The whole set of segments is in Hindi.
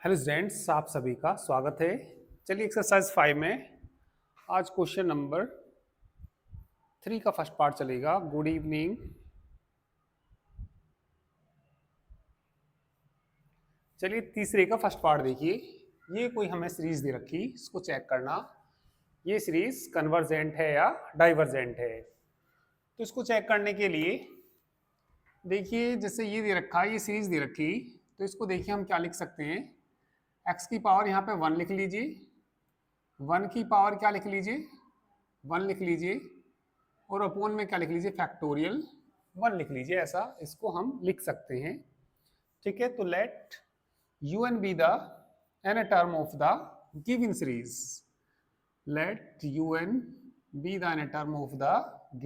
हेलो स्टूडेंट्स, आप सभी का स्वागत है। चलिए एक्सरसाइज 5 में आज क्वेश्चन नंबर 3 का फर्स्ट पार्ट चलेगा। Good evening. चलिए तीसरे का फर्स्ट पार्ट देखिए। ये कोई हमें सीरीज दे रखी, इसको चेक करना ये सीरीज कन्वर्जेंट है या डाइवर्जेंट है। तो इसको चेक करने के लिए देखिए, जैसे ये दे रखा है, ये सीरीज दे रखी, तो इसको देखिए हम क्या लिख सकते हैं। एक्स की पावर यहाँ पे 1 लिख लीजिए, 1 की पावर क्या लिख लीजिए, 1 लिख लीजिए, और अपोन में क्या लिख लीजिए, फैक्टोरियल 1 लिख लीजिए। ऐसा इसको हम लिख सकते हैं। ठीक है, तो let U N be the N term of the given series. Let U N be the N term of the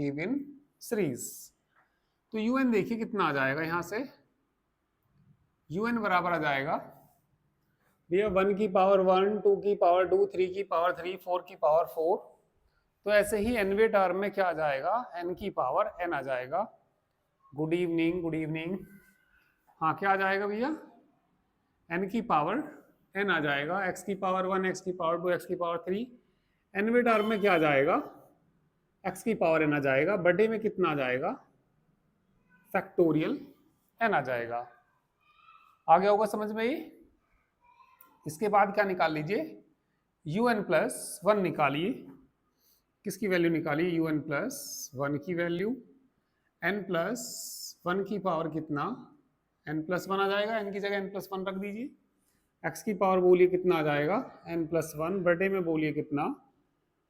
given series. तो यू एन देखिए कितना आ जाएगा, यहां से यू एन बराबर आ जाएगा भैया 1 की पावर 1, 2 की पावर 2, 3 की पावर 3, 4 की पावर 4। तो ऐसे ही एनवे टर्म में क्या आ जाएगा, एन की पावर एन आ जाएगा। Good evening, good evening. हाँ, क्या आ जाएगा भैया, एन की पावर एन आ जाएगा। एक्स की पावर 1, एक्स की पावर 2, एक्स की पावर 3। एनवे टर्म में क्या आ जाएगा, एक्स की पावर एन आ जाएगा। बड़े में कितना आ जाएगा, फैक्टोरियल एन आ जाएगा। आ गया होगा समझ में ये। इसके बाद क्या निकाल लीजिए, यू एन प्लस 1 निकालिए। किसकी वैल्यू निकालिए, यू एन प्लस 1 की वैल्यू। एन प्लस 1 की पावर कितना, एन प्लस 1 आ जाएगा, एन की जगह एन प्लस 1 रख दीजिए। एक्स की पावर बोलिए कितना आ जाएगा, एन प्लस 1 बटे में बोलिए कितना,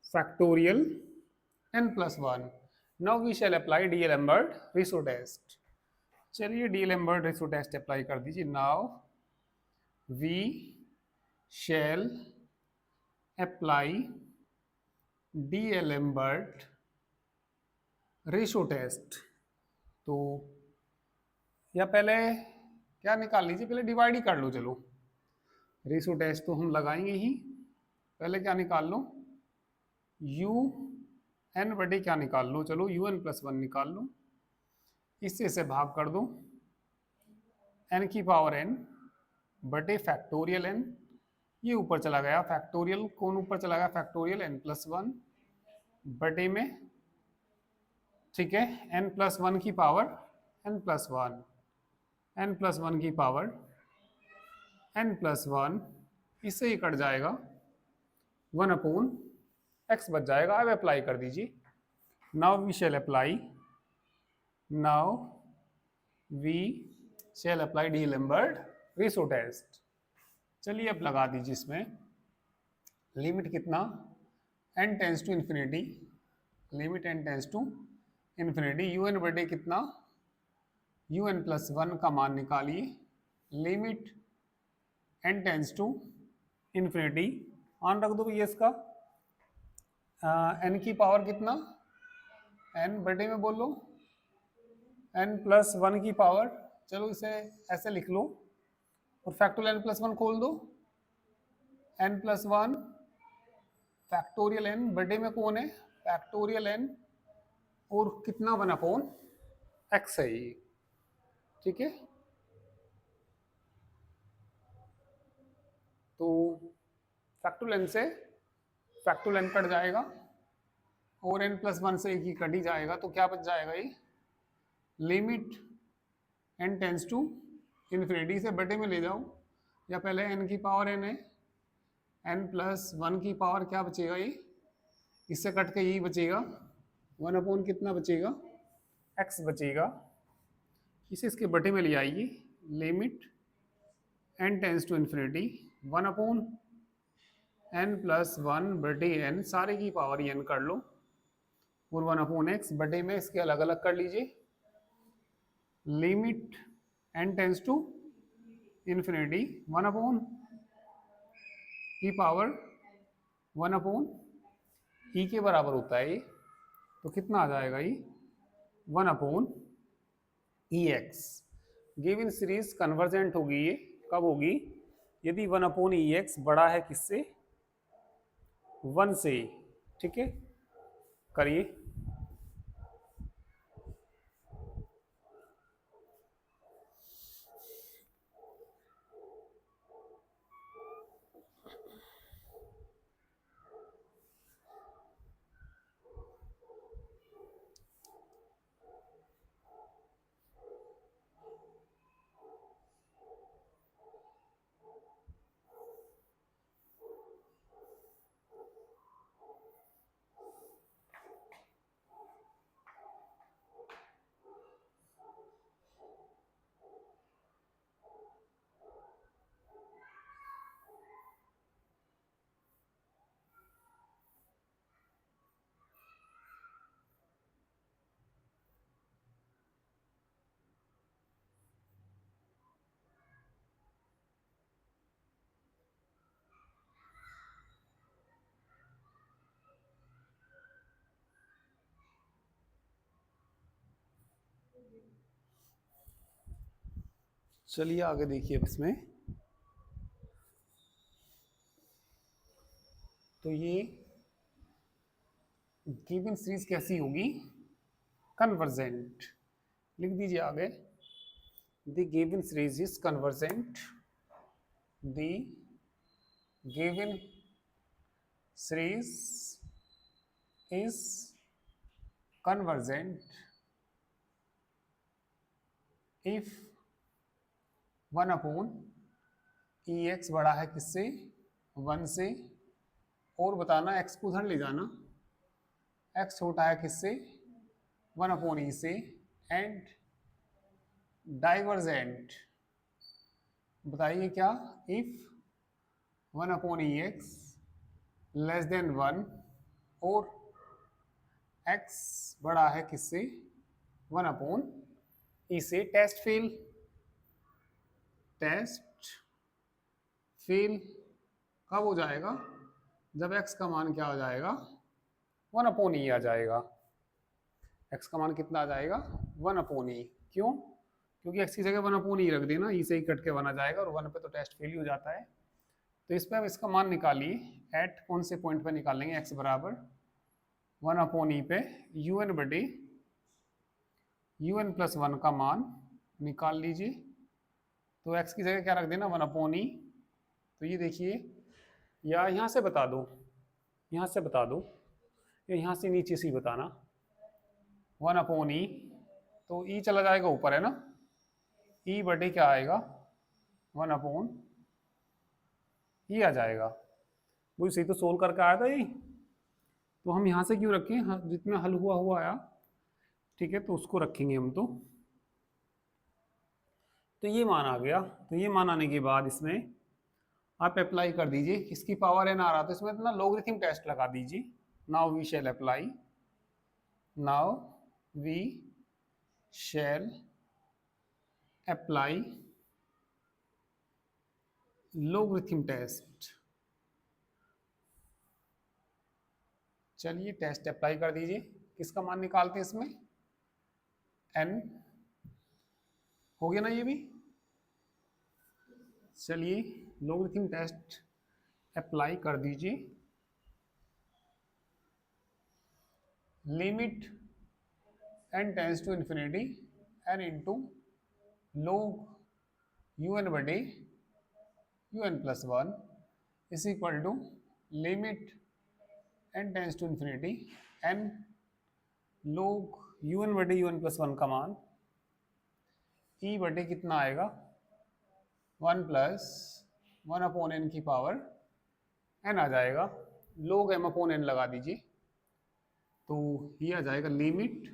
factorial N plus 1। Now we shall apply d'Alembert ratio test. चलिए d'Alembert ratio test apply कर दीजिए। Now we shall apply d'Alembert ratio test. तो या पहले क्या निकाल लीजिए, पहले डिवाइड ही कर लो। चलो रेशो टेस्ट तो हम लगाएंगे ही, पहले क्या निकाल लो, यू एन बटे क्या निकाल लो, चलो यू एन प्लस 1 निकाल लो। इससे इसे भाग कर दो, एन की पावर एन बटे फैक्टोरियल एन। ये ऊपर चला गया फैक्टोरियल, कौन ऊपर चला गया, फैक्टोरियल एन प्लस 1 बटे में, ठीक है, एन प्लस 1 की power N plus 1, N plus 1 की पावर एन प्लस 1। इससे ही कट जाएगा 1 अपॉन एक्स बच जाएगा। अब अप्लाई कर दीजिए। Now we shall apply, now we shall apply D'Alembert ratio test. चलिए अब लगा दीजिए इसमें लिमिट कितना, N tends to infinity, limit N tends to infinity. U N बटे कितना, यू एन प्लस 1 का मान निकालिए। Limit N tends to infinity, on रख दो भैया इसका। एन की पावर कितना, एन बटे में बोलो एन प्लस 1 की पावर, चलो इसे ऐसे लिख लो, और फैक्टोरियल एन प्लस 1 खोल दो, एन प्लस 1 फैक्टोरियल एन बटे में कौन है, फैक्टोरियल एन, और कितना 1 अपॉन एक्स है ये। ठीक है, तो फैक्टोरियल एन से फैक्टोरियल एन कट जाएगा, और एन प्लस 1 से एक ही कट ही जाएगा, तो क्या बच जाएगा ये, limit N tends to infinity से बटे में ले जाओ, या पहले एन की पावर एन है, एन प्लस 1 की पावर क्या बचेगा ये, इससे कट के यही बचेगा 1 अपॉन कितना बचेगा, एक्स बचेगा। इसे इसके बटे में ले आइए, limit N tends to infinity 1 upon N plus 1 बटे एन, सारे की पावर एन कर लो, और 1 अपॉन एक्स बटे में इसके अलग अलग कर लीजिए। Limit N tends to infinity 1 upon की पावर 1 अपॉन ई के बराबर होता है ये, तो कितना आ जाएगा ये, 1 अपॉन ई एक्स। गिवन सीरीज कन्वर्जेंट होगी ये, कब होगी, यदि 1 अपॉन ई एक्स बड़ा है किससे, 1 से। ठीक है, करिए। चलिए आगे देखिए अब इसमें। तो ये गिवन सीरीज कैसी होगी? कन्वर्जेंट। लिख दीजिए आगे, the given series is convergent, the given series is convergent if 1 upon x बड़ा है किससे? 1 से, और बताना एक्स को उधर ले जाना, एक्स छोटा है किससे? 1 अपॉन ई से, एंड डाइवर्जेंट, बताइए क्या? If 1 upon E x less than 1 और एक्स बड़ा है किससे? 1 अपॉन ई से। टेस्ट फेल, टेस्ट फेल कब हो जाएगा? जब एक्स का मान क्या हो जाएगा? 1 अपॉन ई आ जाएगा। एक्स का मान कितना आ जाएगा? 1 अपॉन ई। क्यों? क्योंकि एक्स की जगह 1 अपॉन ई रख देना, ई से ही कट के 1 आ जाएगा, और 1 पे तो टेस्ट फेल ही हो जाता है। तो इस पर अब इसका मान निकालिए, एट कौन से पॉइंट पे निकालेंगे? एक्स बराबर 1 अपॉन ई पे यू एन बटे यू एन प्लस 1 का मान निकाल लीजिए। तो एक्स की जगह क्या रख देना? 1 अपॉन ई। तो ये देखिए, या यहाँ से बता दो, यहाँ से बता दो, या यहाँ से नीचे से ही बताना। 1 अपॉन ई, तो ई चला जाएगा ऊपर, है ना? ई बटे क्या आएगा? 1 अपॉन ई आ जाएगा। वो सही तो सोल्व करके आया था ये, तो हम यहाँ से क्यों रखें? हाँ, जितना हल हुआ हुआ आया, ठीक है, तो उसको रखेंगे हम। तो ये मान आ गया। तो ये मान आने के बाद इसमें आप अप्लाई कर दीजिए, किसकी पावर एन आ रहा था इसमें, तो ना लॉगरिथम टेस्ट लगा दीजिए। Now we shall apply, now we shall apply logarithm test. चलिए टेस्ट अप्लाई कर दीजिए। किसका मान निकालते हैं इसमें? एन। हो गया ना ये भी? चलिए लॉगरिथम टेस्ट अप्लाई कर दीजिए। Limit n tends to infinity n into log u N बटे u N plus 1 is equal to limit n tends to infinity n log u N बटे यू एन प्लस 1 का मान e बटे कितना आएगा? 1 प्लस 1 अपॉन एन की पावर n आ जाएगा। log m अपॉन n लगा दीजिए, तो ये आ जाएगा limit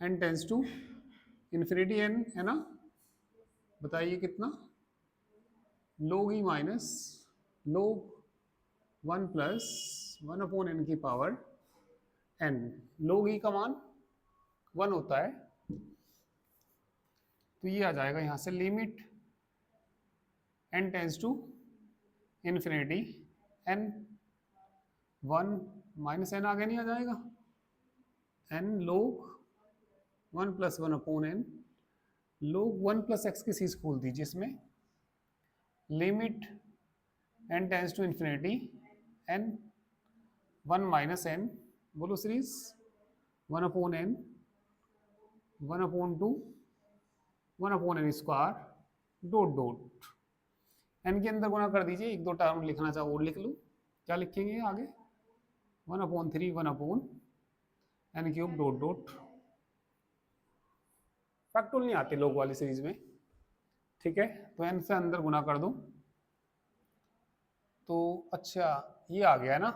n tends to infinity n, है ना? बताइए कितना? log e minus log 1 plus 1 upon n की पावर n। log e का मान 1 होता है, तो ये आ जाएगा यहाँ से limit n tends to infinity n 1 minus n आगे नहीं आ जाएगा? n log 1 plus 1 upon n log 1 plus x की सीरीज खोल दीजिए इसमें। Limit n tends to infinity n 1 minus n, बोलो series 1 upon n 1 upon 2 1 upon n square dot dot n के अंदर गुना कर दीजिए। एक दो टर्म लिखना चाहो और लिख लो। क्या लिखेंगे आगे? 1 upon 3 1 upon n cube dot dot. Factorial नहीं आते लोग वाली सीरीज में, ठीक है? तो n से अंदर गुना कर दो, तो अच्छा ये आ गया ना?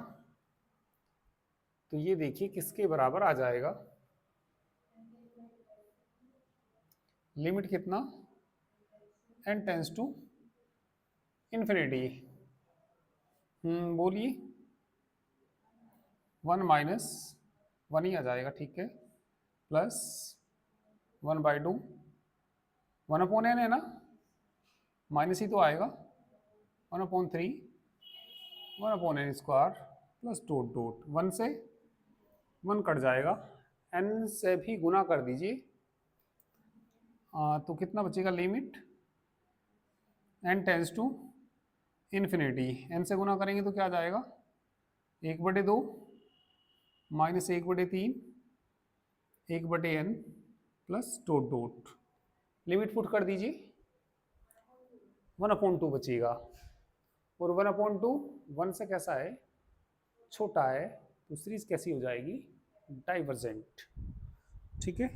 तो ये देखिए किसके बराबर आ जाएगा? लिमिट कितना? n टेंस टू इन्फिनिटी, बोलिए 1 माइनस 1 ही आ जाएगा, ठीक है, प्लस 1 बाई 2 1 अपॉन n है ना? माइनस ही तो आएगा। 1 upon 3 1 upon n square plus dot dot 1 से 1 कट जाएगा, n से भी गुना कर दीजिए, तो कितना बचेगा, limit n tends to infinity, n से गुना करेंगे तो क्या आ जाएगा, 1/2 minus 1/3 1/n plus dot dot, limit put कर दीजिए, 1/2 बचेगा, और 1/2 1 से कैसा है, छोटा है, तो सीरीज कैसी हो जाएगी, डाइवर्जेंट। ठीक है,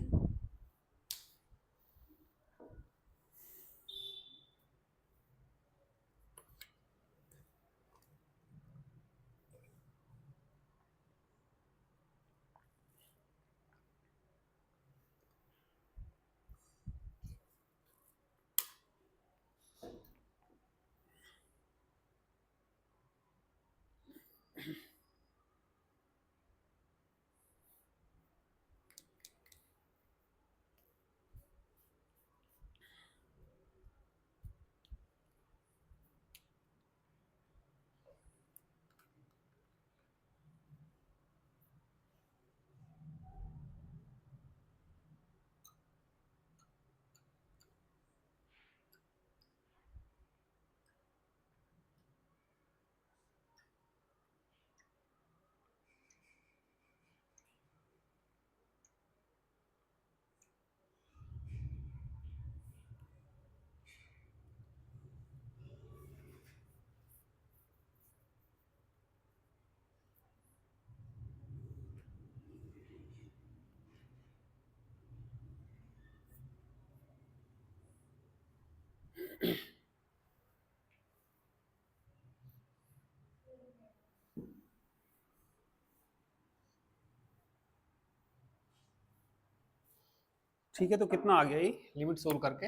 ठीक है, तो कितना आ गया ये लिमिट सोल्व करके,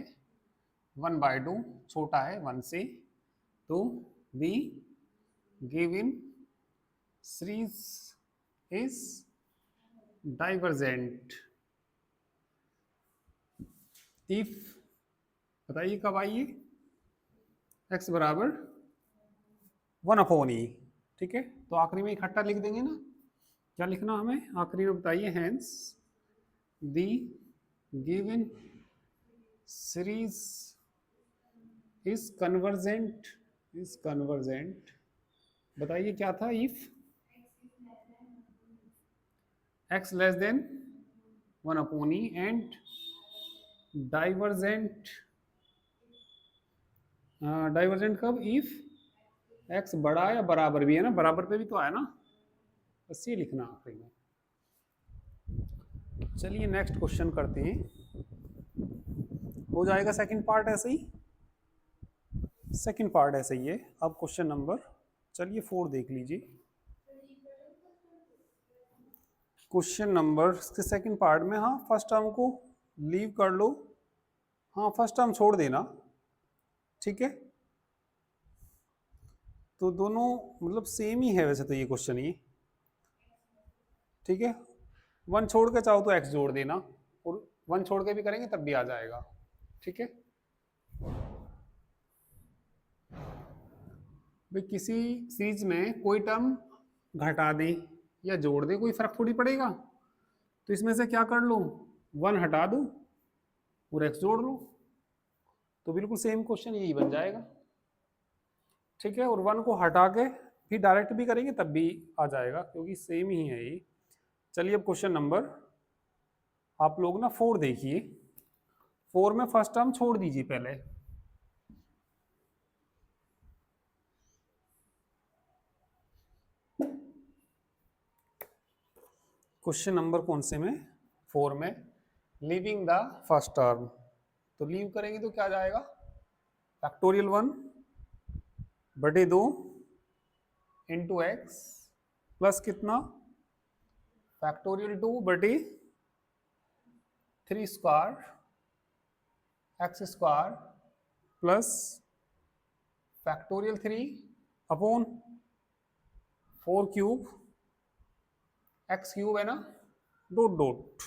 1/2 छोटा है 1 से, तो we given series is divergent if, बताइए कब आइए, x बराबर 1/e। ठीक है, तो आखिरी में इकट्ठा लिख देंगे ना, क्या लिखना हमें आखिरी में बताइए, hence the given series is convergent, बताइए क्या था, if x less than 1/e and divergent, divergent कब, इफ x बड़ा या बराबर भी है ना, बराबर पे भी तो आया ना, बस ये लिखना आखिरी में। चलिए नेक्स्ट क्वेश्चन करते हैं, हो जाएगा सेकंड पार्ट ऐसे ही, सेकंड पार्ट ऐसे ही है। अब क्वेश्चन नंबर, चलिए 4 देख लीजिए, क्वेश्चन नंबर के सेकंड पार्ट में, हाँ फर्स्ट टर्म को लीव कर लो, हाँ फर्स्ट टर्म छोड़ देना, ठीक है, तो दोनों मतलब सेम ही है वैसे तो ये क्वेश्चन ये, ठीक है, 1 छोड़ के चाहो तो x जोड़ देना, और 1 छोड़ के भी करेंगे तब भी आ जाएगा, ठीक है। भाई किसी सीरीज में कोई टर्म घटा दे या जोड़ दे, कोई फर्क थोड़ी पड़ेगा, तो इसमें से क्या कर लो, 1 हटा दो और x जोड़ लो, तो बिल्कुल सेम क्वेश्चन यही बन जाएगा, ठीक है, और 1 को हटा के फिर डायरेक्ट भी करेंगे तब भी आ जाएगा, क्योंकि सेम ही है ये। चलिए अब क्वेश्चन नंबर आप लोग ना 4 देखिए, 4 में फर्स्ट टर्म छोड़ दीजिए पहले, क्वेश्चन नंबर कौन से में, 4 में, लीविंग द फर्स्ट टर्म, तो लीव करेंगे तो क्या जाएगा, फैक्टोरियल 1/2 इंटू एक्स प्लस कितना, factorial 2/3 square x square plus factorial 3/4 x cube है ना, डॉट डॉट।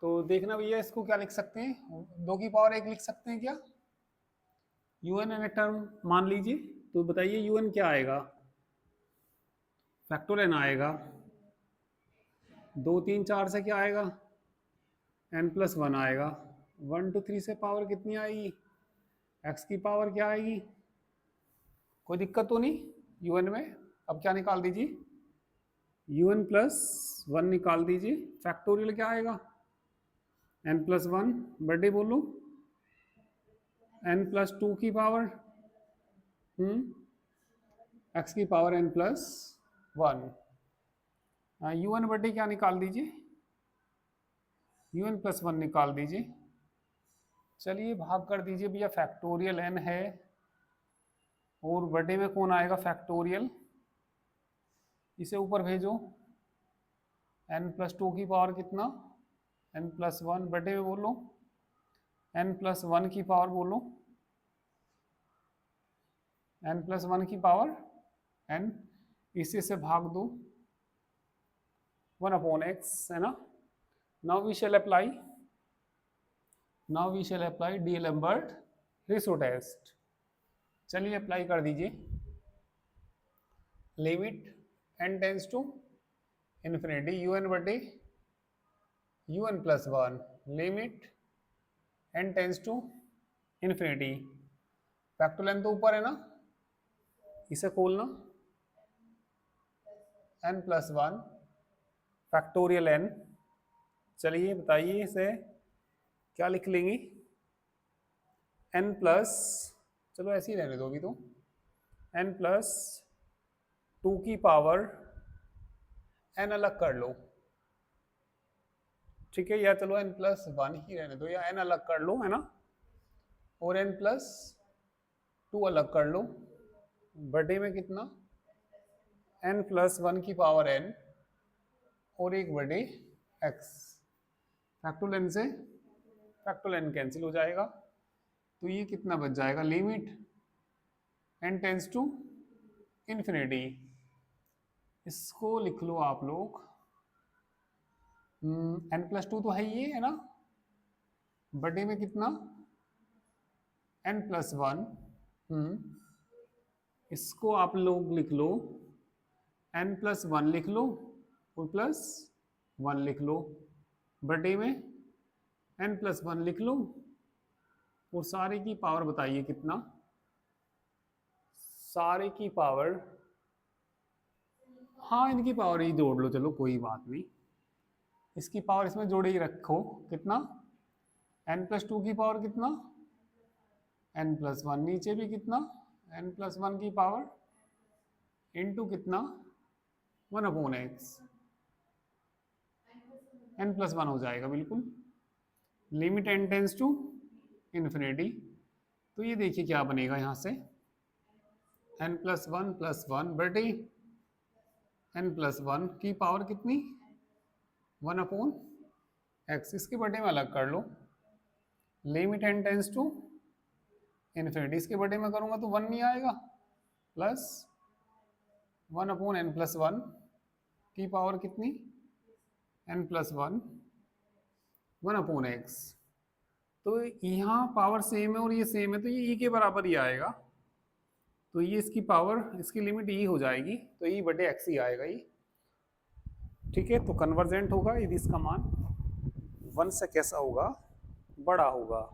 तो देखना भैया इसको क्या लिख सकते हैं, 2 की पावर 1 लिख सकते हैं क्या, un एन टर्म मान लीजिए, तो बताइए un क्या आएगा, फैक्टोरियल आएगा, 2 3 4 से क्या आएगा, n+1 आएगा। 1 2 3 से पावर कितनी आएगी, x की पावर क्या आएगी, कोई दिक्कत तो नहीं un में। अब क्या निकाल दीजिए, un+1 निकाल दीजिए, फैक्टोरियल क्या आएगा, n+1 बर्थडे बोलो, n+2 की पावर x की पावर n+1। un बर्थडे क्या निकाल दीजिए, un+1 निकाल दीजिए। चलिए भाग कर दीजिए भैया, फैक्टोरियल n है और बर्थडे में कौन आएगा, फैक्टोरियल, इसे ऊपर भेजो। n+2 की पावर कितना, n+1 बर्थडे में बोलो, n+1 की पावर बोलो, n+1 की पावर n, इसी से भाग दो 1/x है ना। Now we shall apply, now we shall apply D'Alembert ratio test. चलिए अप्लाई कर दीजिए। Limit n tends to infinity un+1 limit n tends to infinity. Factorial n तो ऊपर है ना, इसे खोलना n+1 फैक्टोरियल n। चलिए बताइए इसे क्या लिख लेंगे, n प्लस, चलो ऐसे ही रहने दो अभी तो, n+2 की पावर n अलग कर लो, ठीक है, या चलो n+1 ही रहने दो, या n अलग कर लो है ना, और n+2 अलग कर लो। बर्थडे में कितना, n+1 की पावर n और एक बर्थडे x। फैक्टोरियल n से फैक्टोरियल n कैंसिल हो जाएगा, तो ये कितना बच जाएगा, limit n tends to infinity. इसको लिख लो आप लोग, n+2 तो है ये है ना, बर्थडे में कितना n+1, इसको आप लोग लिख लो n+1 लिख लो और +1 लिख लो, बर्थडे में n+1 लिख लो और सारे की पावर बताइए कितना, सारे की पावर, हाँ इनकी पावर ही जोड़ लो, चलो कोई बात नहीं, इसकी पावर इसमें जोड़े ही रखो, कितना n+2 की पावर कितना n+1, नीचे भी कितना n+1 की पावर इनटू कितना 1/x, n+1 हो जाएगा बिल्कुल। Limit n tends to infinity, तो ये देखिए क्या बनेगा यहाँ से, n+1 बटे n+1 की पावर कितनी 1/x, इसके बटे में अलग कर लो। Limit n tends to infinity, इसके बटे में करूँगा तो 1 नहीं आएगा, प्लस 1/n+1 की पावर कितनी n+1 1/x। तो यहाँ पावर सेम है और ये सेम है, तो ये e के बराबर ही आएगा, तो ये इसकी पावर, इसकी लिमिट e हो जाएगी, तो e/x ही आएगा ये, ठीक है। तो कन्वर्जेंट होगा यदि इसका मान 1 से कैसा होगा, बड़ा होगा।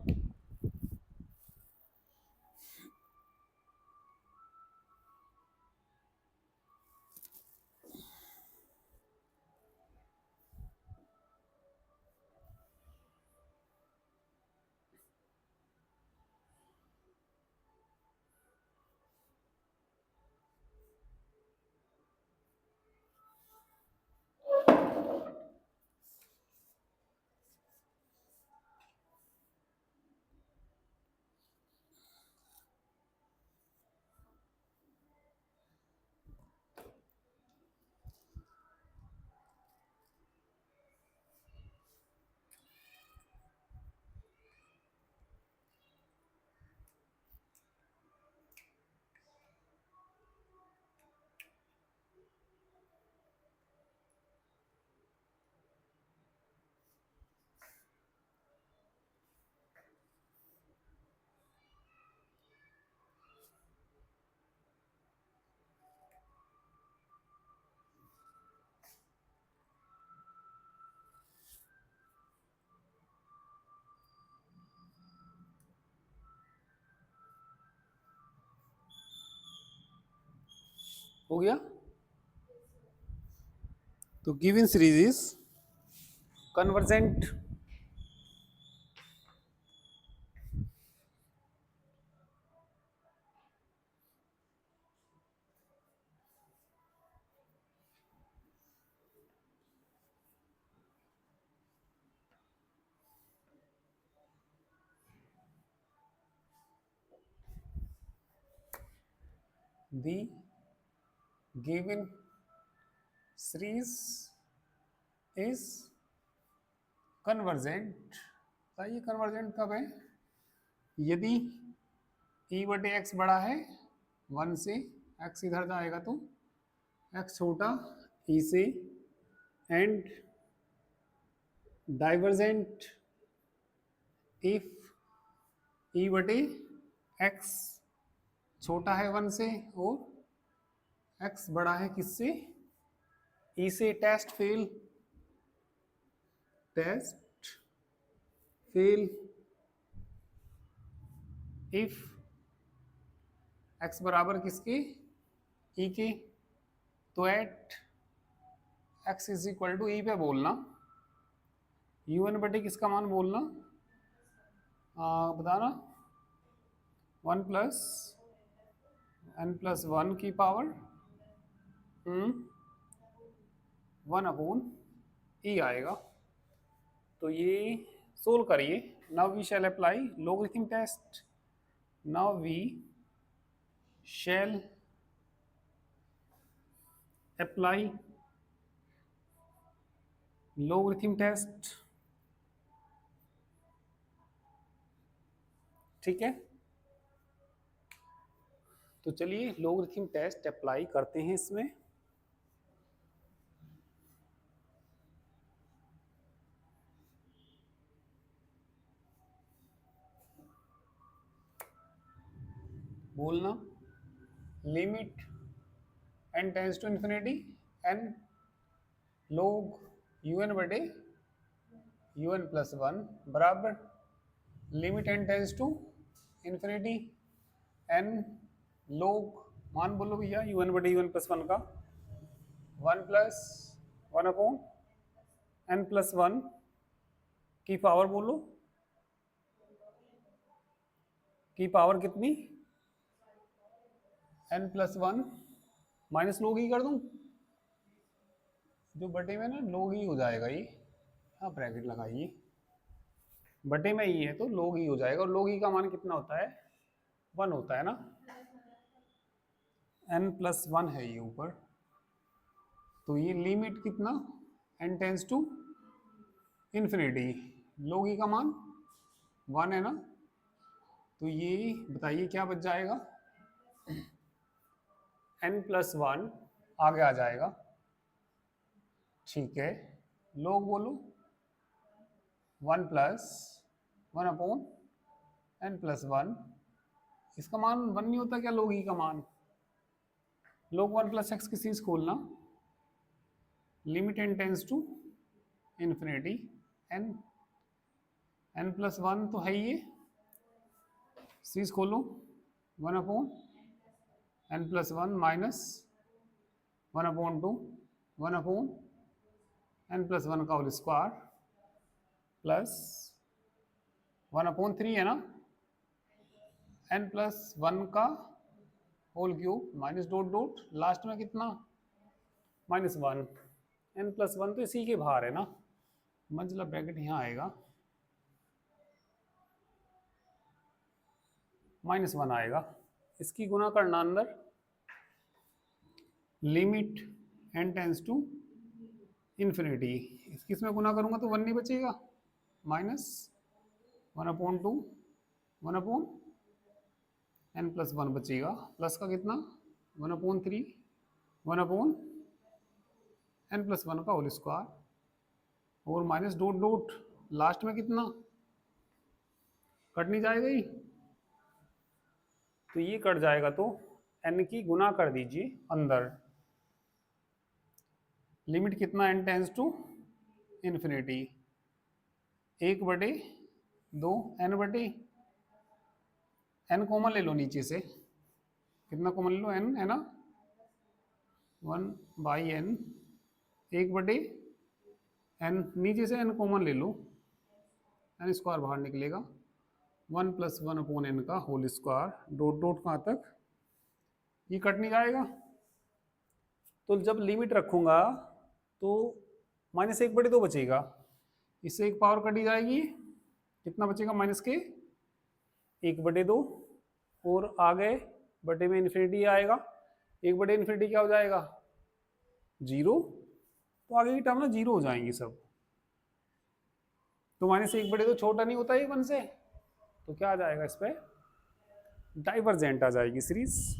हो गया। तो given series is convergent the given series is convergent। ये कन्वर्जेंट कब है? यदि e बटे एक्स बड़ा है 1 से, x इधर जाएगा तो x छोटा e से, एंड डाइवर्जेंट इफ e बटे x छोटा है 1 से और x बड़ा है किससे? e से। Test fail, test fail if x बराबर किसके? e के। तो at x is equal to e पे बोलना, un बटे किसका मान बोलना? बताना 1 प्लस n+1 की पावर 1 अपॉन ई आएगा। तो ये सोल्व करिए। Now we shall apply logarithm test. Now we shall apply logarithm test. ठीक है, तो चलिए लोगरिथम टेस्ट अप्लाई करते हैं इसमें। बोलना limit n tends to infinity n log un बटे un+1 बराबर limit n tends to infinity n log, मान बोलो भैया un बटे un+1 का 1 प्लस 1 अपॉन n+1 की पावर बोलो, की पावर कितनी? n+1 माइनस लोग ही कर दूं, जो बटे में ना लोग ही हो जाएगा ये। हाँ ब्रैकेट लगाइए, बटे में ही है तो लोग ही हो जाएगा। और लोग ही का मान कितना होता है? 1 होता है ना, n+1 है ये ऊपर। तो ये लिमिट कितना? n टेंस टू इन्फिनिटी, लोग ही का मान 1 है ना। तो ये बताइए क्या बच जाएगा? n+1 आगे आ जाएगा। ठीक है, लोग बोलो 1 प्लस 1 अपॉन n+1। इसका मान 1 नहीं होता क्या? लोग ही का मान। लोग 1 प्लस एक्स की सीरीज खोलना, limit n tends to infinity n+1 तो है ये, सीरीज खोलो 1 upon n+1 minus 1 upon 2 1 upon n+1 का होल स्क्वायर प्लस 1 अपॉन 3 है ना, n+1 का whole cube minus dot dot last में कितना? -1। n+1 तो इसी के बाहर है ना, मंजिला ब्रैकेट यहाँ आएगा, -1 आएगा। इसकी गुना करना अंदर, limit n tends to infinity, इसकी इसमें गुना करूंगा तो 1 नहीं बचेगा, -1 अपॉन 2 1 अपॉन n+1 बचेगा, प्लस का कितना? 1 अपॉन 3 1 अपॉन n+1 का होल स्क्वायर और माइनस डॉट डॉट लास्ट में कितना? कट नहीं जाएगा ही, तो ये कट जाएगा तो n की गुना कर दीजिए अंदर। लिमिट कितना? n tends to infinity 1/2 n बटे n कॉमन ले लो नीचे से, कितना कॉमन ले लो? n है ना, 1/n, 1/n, नीचे से n कॉमन ले लो, n स्क्वायर बाहर निकलेगा, 1+1/n का होल स्क्वायर, डॉट डॉट कहाँ तक, ये कट नहीं जाएगा। तो जब लिमिट रखूंगा तो -1/2 बचेगा, इससे एक पावर कटी जाएगी, कितना बचेगा माइनस के 1/2, और आगे बटे में इन्फिनिटी आएगा, 1/∞ क्या हो जाएगा 0, तो आगे की टर्म ना 0 हो जाएंगी सब। तो -1/2 छोटा नहीं होता है 1 से, तो क्या आ जाएगा इस पे, डाइवर्जेंट आ जाएगी सीरीज।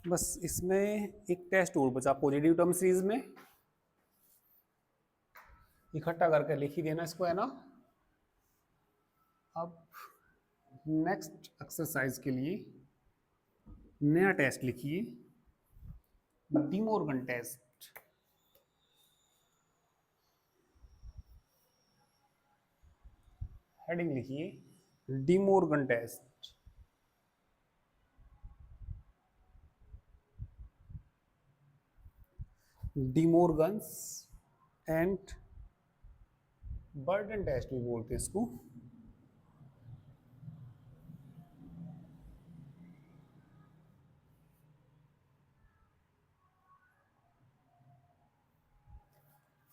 बस इसमें एक टेस्ट और बचा पॉजिटिव टर्म सीरीज में, इकट्ठा करके लिख ही देना इसको, है ना। अब नेक्स्ट एक्सरसाइज के लिए नया टेस्ट लिखिए, डिमोर्गन टेस्ट। हेडिंग लिखिए De Morgan test. डिमोर्गन्स and burden test भी बोलते हैं इसको।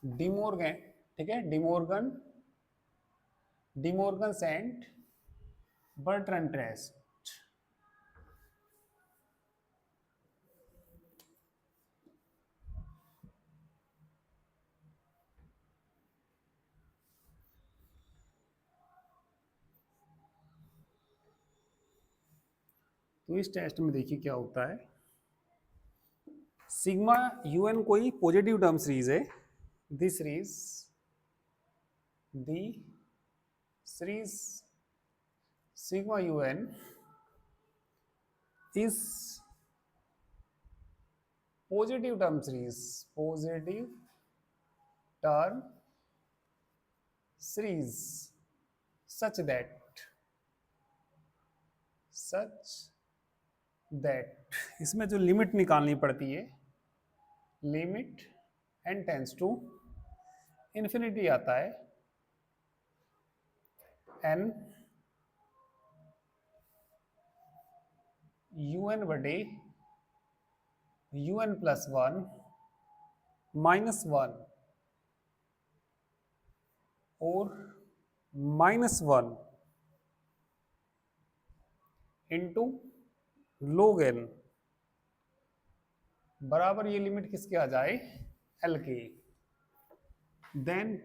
डिमोर्गन, ठीक है, डिमोर्गन्स एंड बर्टन टेस्ट। तो इस टेस्ट में देखिए क्या होता है, सिग्मा यूएन कोई पॉजिटिव टर्म सीरीज है, this series sigma U N is positive term series such that इसमें जो लिमिट निकालनी पड़ती है, limit n tends to infinity आता है, n un/un+1 -1 और -1 इंटू log n बराबर ये लिमिट किसके आ जाए, l के। Then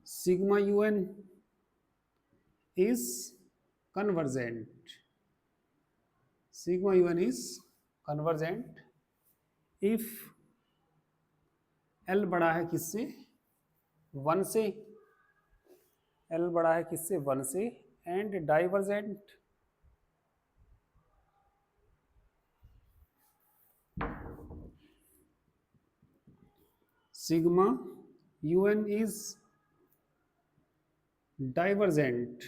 sigma un is convergent, sigma un is convergent if L बड़ा है किससे? 1 से। एल बड़ा है किससे? 1 से। And divergent sigma UN is divergent.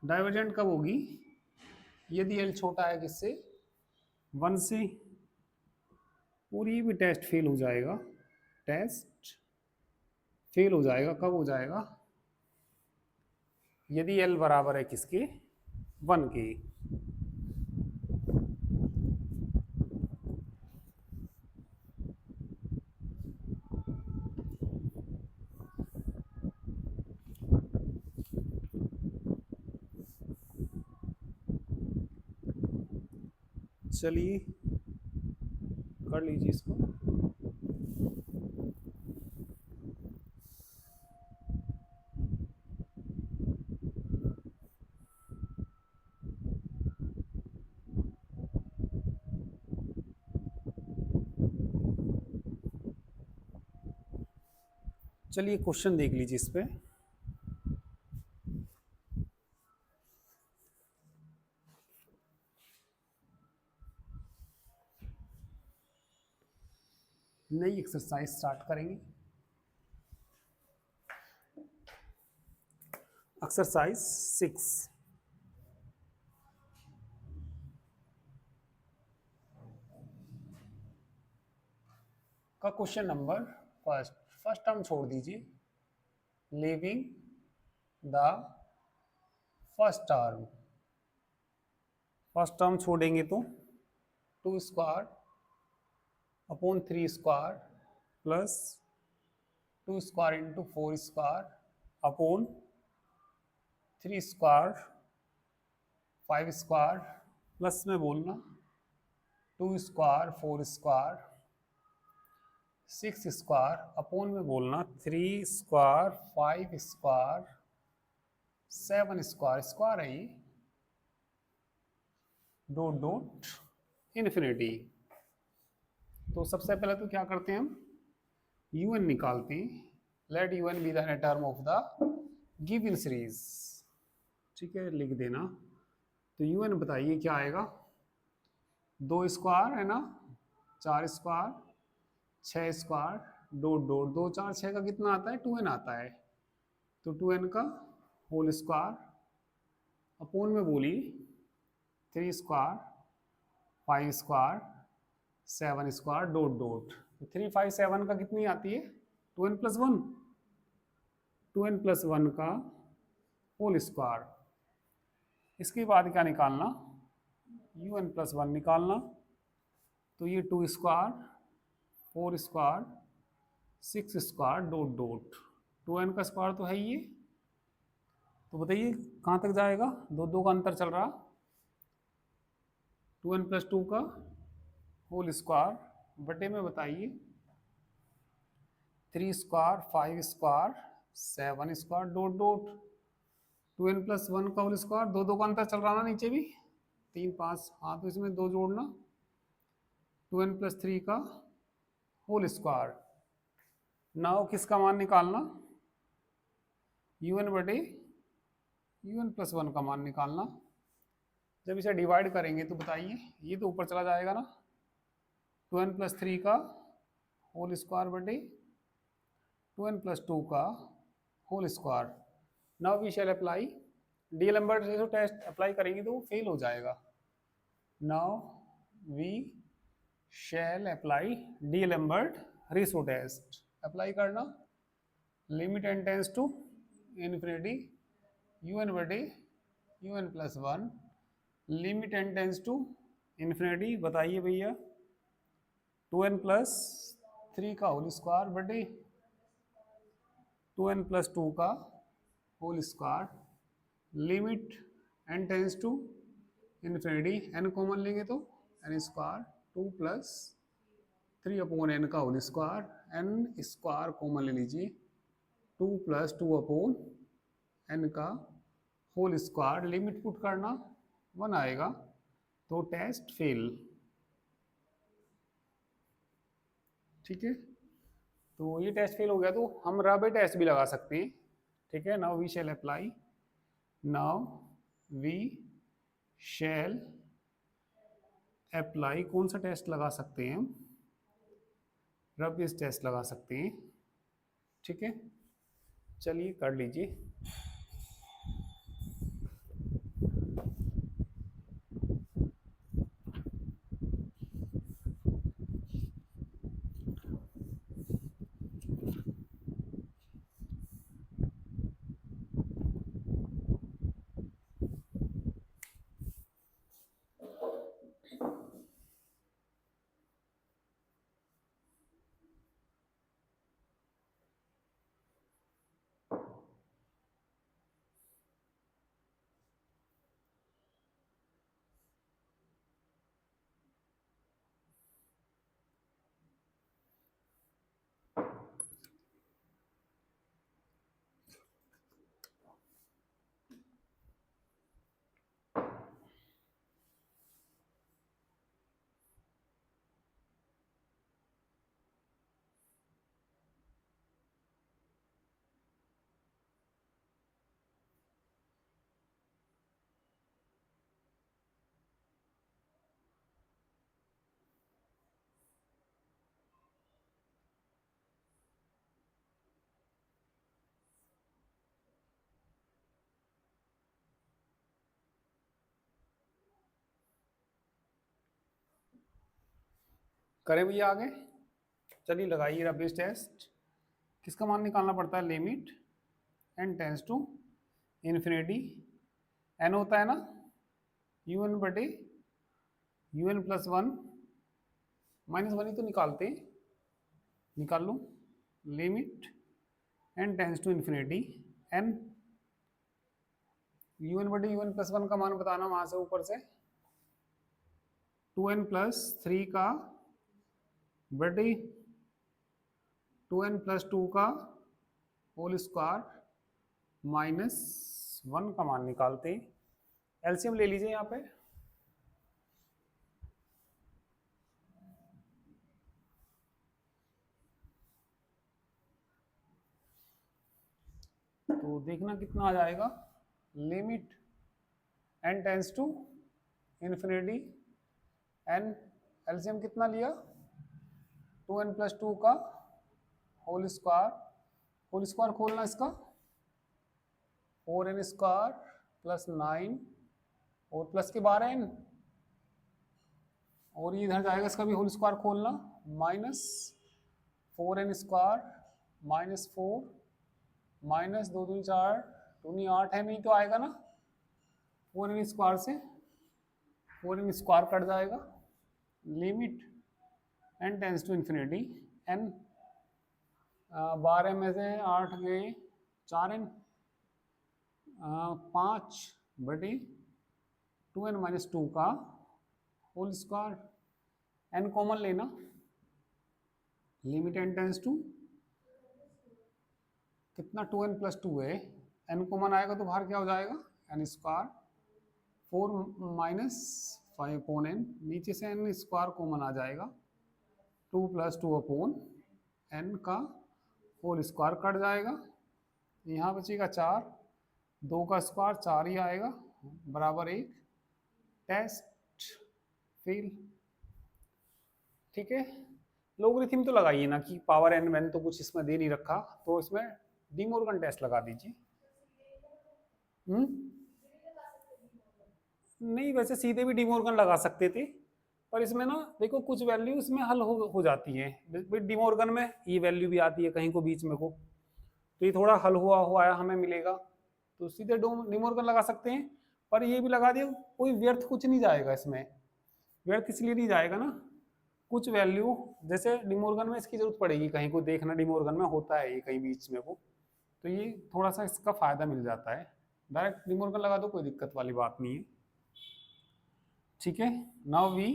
Divergent कब होगी? यदि एल छोटा है किससे? 1 से। पूरी भी टेस्ट फेल हो जाएगा। टेस्ट फेल हो जाएगा। कब हो जाएगा? यदि एल बराबर है किसके? 1 के। चलिए कर लीजिए इसको। चलिए क्वेश्चन देख लीजिए इस पे। नई एक्सरसाइज स्टार्ट करेंगे। एक्सरसाइज 6। का क्वेश्चन नंबर फर्स्ट टर्म छोड़ दीजिए। लिविंग द फर्स्ट टर्म छोड़ेंगे तो 2 square upon 3 square plus 2 square into 4 square upon 3 square 5 square plus में बोलना 2 स्क्वायर 4 स्क्वायर 6 स्क्वायर अपॉन में बोलना 3 स्क्वायर 5 स्क्वायर 7 स्क्वायर। स्क्वायर है ये। Dot dot infinity. तो सबसे पहले तो क्या करते हैं हम? UN निकालते हैं। Let UN be the term of the given series. ठीक है, लिख देना। तो UN बताइए क्या आएगा? 2 स्क्वायर है ना, 4 स्क्वायर 6 स्क्वायर डॉट डॉट 2 4 6 का कितना आता है? 2n आता है। तो 2n का होल स्क्वायर अपोन में बोली 3 square 5 square 7 square dot dot. तो 3 5 7 का कितनी आती है? 2n plus 1। 2n प्लस 1 का होल स्क्वायर। इसके बाद क्या निकालना? UN प्लस 1 निकालना। तो ये 2 square 4 square 6 square dot dot 2n का स्क्वायर तो है ये। तो बताइए कहाँ तक जाएगा? दो दो का अंतर चल रहा। 2n प्लस 2 का होल स्क्वायर बटे में बताइए 3 square 5 square 7 square dot dot 2n plus 1 का होल स्क्वायर। दो दो का अंतर चल रहा ना नीचे भी। 3 5 हाँ, तो इसमें 2 जोड़ना 2n प्लस 3 का होल स्क्वायर। नाउ किसका मान निकालना? UN बटे UN प्लस 1 का मान निकालना। जब इसे डिवाइड करेंगे तो बताइए ये तो ऊपर चला जाएगा ना। 2n प्लस 3 का होल स्क्वायर बटे 2n प्लस 2 का whole square. Now we shall apply D'Alembert ratio test. Apply करेंगे तो वो फेल हो जाएगा। Now we shall apply D'Alembert ratio test. Apply करना limit N tends to infinity UN बटे UN plus 1 limit N tends to infinity. बताइए भैया 2n प्लस 3 का होल स्क्वायर बटे 2n प्लस 2 का whole square limit n tends to infinity. n common लेंगे तो n square 2 plus 3 upon n का whole square. n square common ले लीजिए 2 प्लस 2 अपॉन n का होल स्क्वायर। लिमिट पुट करना 1 आएगा तो टेस्ट फेल। ठीक है। तो ये टेस्ट फेल हो गया तो हम रबे टेस्ट भी लगा सकते हैं, ठीक है। Now we shall apply, now we shall apply, कौन सा टेस्ट लगा सकते हैं हम, रब इस टेस्ट लगा सकते हैं, ठीक है। चलिए कर लीजिए। करें भैया आगे, चलिए लगाइए रब इस टेस्ट। किसका मान निकालना पड़ता है, limit n tends to infinity, n होता है ना un बटे un plus one minus one ही तो निकालते हैं, निकाल लो। Limit n tends to infinity n, un बटे un प्लस वन का मान बताना वहां से ऊपर से, 2n प्लस थ्री का बटे 2n प्लस टू का होल स्क्वायर माइनस वन का मान निकालते हैं। एलसीएम ले लीजिए यहाँ पे, तो देखना कितना आ जाएगा, limit n tends to infinity n, LCM कितना लिया, 2n प्लस टू का होल स्क्वायर खोलना इसका, 4n स्क्वायर प्लस 9 और प्लस के 12n, और ये इधर जाएगा इसका भी होल स्क्वायर खोलना, minus 4n square minus 4 minus 2 दूनी 4 दूनी 8 है, नहीं तो आएगा ना 4n स्क्वायर से 4n स्क्वायर कट जाएगा। Limit n tends to infinity n, 12 में से 8 गए 4n, 5 बटे 2n माइनस टू का होल स्क्वायर, n कॉमन लेना, लिमिट n टेंस टू कितना 2n प्लस टू है, n कॉमन आएगा तो बाहर क्या हो जाएगा n square, 4 minus 5 upon n, नीचे से n स्क्वायर कॉमन आ जाएगा, 2 प्लस टू अपोन n का होल स्क्वायर कट जाएगा, यहाँ बचेगा 4, 2 का स्क्वायर 4 ही आएगा बराबर 1, टेस्ट फेल, ठीक है। लोगरिथम तो लगाइए ना कि पावर n मैंने तो कुछ इसमें दे नहीं रखा, तो इसमें डी मॉर्गन टेस्ट लगा दीजिए। नहीं वैसे सीधे भी डी मॉर्गन लगा सकते थे, पर इसमें ना देखो कुछ वैल्यू इसमें हल हो जाती है, डी मॉर्गन में ये वैल्यू भी आती है कहीं को बीच में को, तो ये थोड़ा हल हुआ हुआ हमें मिलेगा, तो सीधे डी मॉर्गन लगा सकते हैं। पर ये भी लगा दिया, कोई व्यर्थ कुछ नहीं जाएगा इसमें, व्यर्थ इसलिए नहीं जाएगा ना, कुछ वैल्यू जैसे डी मॉर्गन में इसकी जरूरत पड़ेगी कहीं को, देखना डी मॉर्गन में होता है ये कहीं बीच में को, तो ये थोड़ा सा इसका फायदा मिल जाता है। डायरेक्ट डी मॉर्गन लगा दो, कोई दिक्कत वाली बात नहीं है, ठीक है। Now we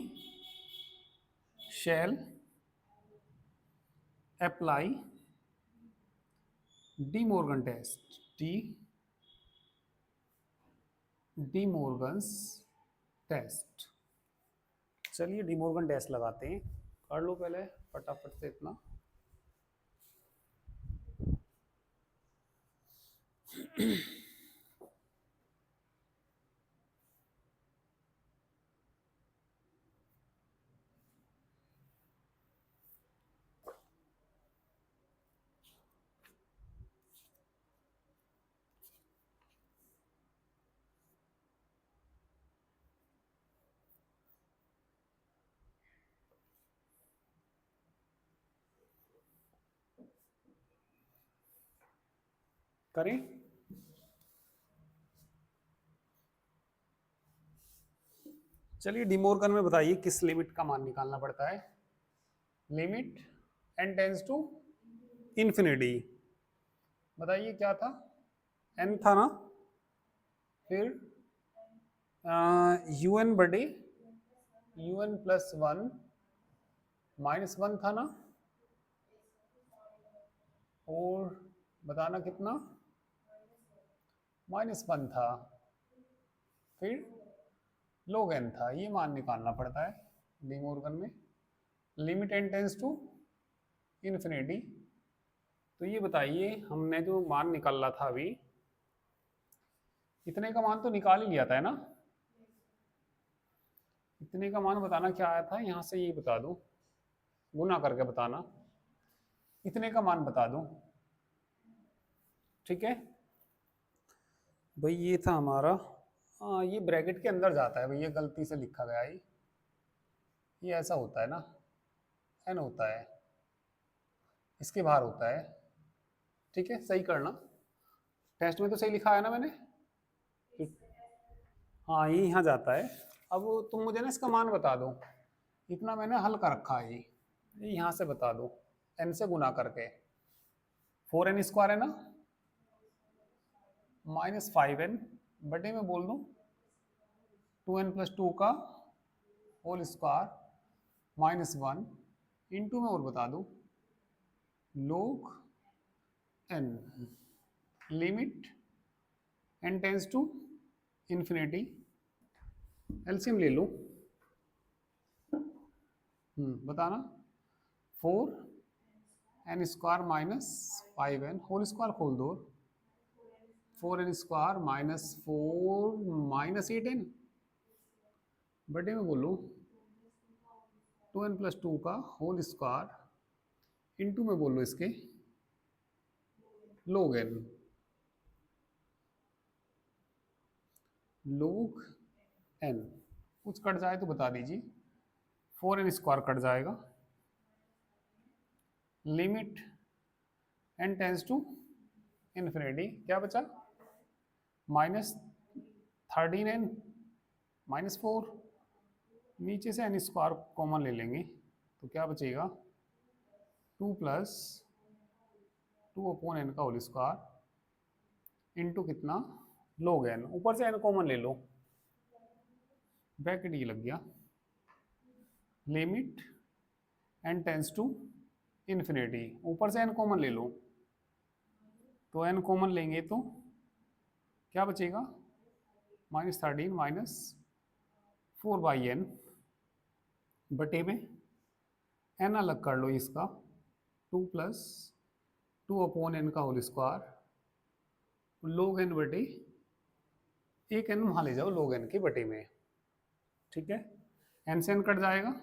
shall apply De Morgan test, De Morgan's test. चलिए डी मॉर्गन टेस्ट लगाते हैं, कर लो पहले फटाफट से इतना। करें? चलिए डिमोर्गन में बताइए किस लिमिट का मान निकालना पड़ता है। Limit n tends to infinity, बताइए क्या था, n था ना, फिर un बटे un plus one minus one था ना, और बताना कितना, माइनस वन था, फिर log n था। ये मान निकालना पड़ता है डिमोर्गन में, limit n tends to infinity. तो ये बताइए हमने जो मान निकाला था अभी, इतने का मान तो निकाल ही लिया था है ना, इतने का मान बताना क्या आया था, यहां से ये बता दो, गुना करके बताना, इतने का मान बता दो, ठीक है भाई। ये था हमारा, हाँ ये ब्रैकेट के अंदर जाता है भैया, गलती से लिखा गया ये ऐसा होता है ना, एन होता है, इसके बाहर होता है, ठीक है सही करना, टेस्ट में तो सही लिखा है ना मैंने, हाँ ये यहाँ जाता है। अब तुम मुझे ना इसका मान बता दो, इतना मैंने हल कर रखा है, ये यहाँ से बता दो, एन से गुना करके, 4n स्क्वायर है ना, माइनस 5n बटे में बोल दूँ 2n प्लस टू का whole square minus one, into में और बता दूँ log n, limit n tends to infinity, LCM ले लो, बताना, 4n square minus 5n whole square खोल दो, 4n square minus 4 minus 8n बटे में बोलो 2n प्लस टू का होल स्क्वायर, इंटू में बोलो इसके log n, log n कुछ कट जाए तो बता दीजिए, 4n स्क्वायर कट जाएगा, limit n tends to infinity, क्या बचा माइनस 13n माइनस 4, नीचे से n स्क्वायर कॉमन ले लेंगे तो क्या बचेगा 2 प्लस 2 अपॉन n का होल स्क्वायर इंटू कितना log n, ऊपर से n कॉमन ले लो, ब्रैकेट ये लग गया, limit n tends to infinity, ऊपर से n कॉमन ले लो, तो n कॉमन लेंगे तो क्या बचेगा माइनस 13 माइनस 4/n बटे में n अलग कर लो इसका, 2 प्लस 2 अपॉन n का होल स्क्वायर, log n बटे एक n वहाँ ले जाओ log n के बटे में, ठीक है n से n कट जाएगा,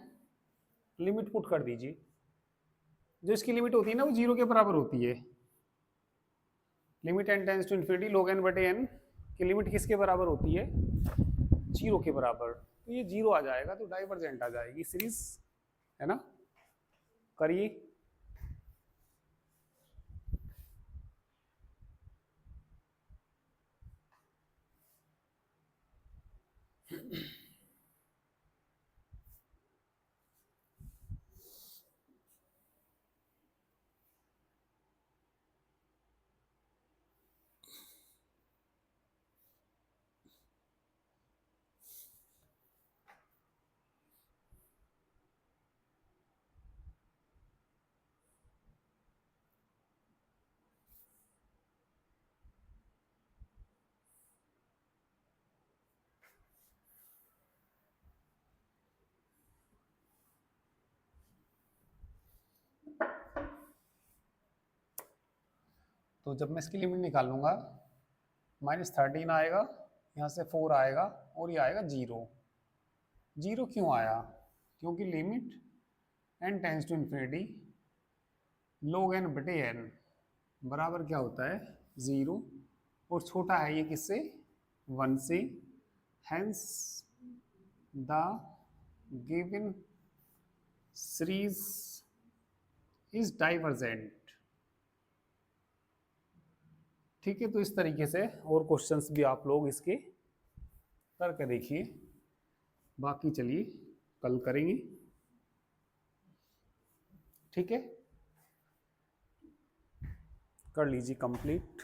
लिमिट पुट कर दीजिए, जो इसकी लिमिट होती है ना वो जीरो के बराबर होती है, limit n tends to infinity log n बटे n की लिमिट किसके बराबर होती है, जीरो के बराबर, तो ये जीरो आ जाएगा, तो डाइवर्जेंट आ जाएगी सीरीज, है ना, करिए। तो जब मैं इसकी लिमिट निकालूंगा -13 आएगा, यहाँ से 4 आएगा और ये आएगा 0। 0 क्यों आया? क्योंकि limit n tends to infinity log n बटे n बराबर क्या होता है 0, और छोटा है ये किससे 1 से, hence the given series is divergent। ठीक है, तो इस तरीके से और क्वेश्चंस भी आप लोग इसके करके देखिए, बाकी चलिए कल करेंगे। ठीक है, कर लीजिए कंप्लीट।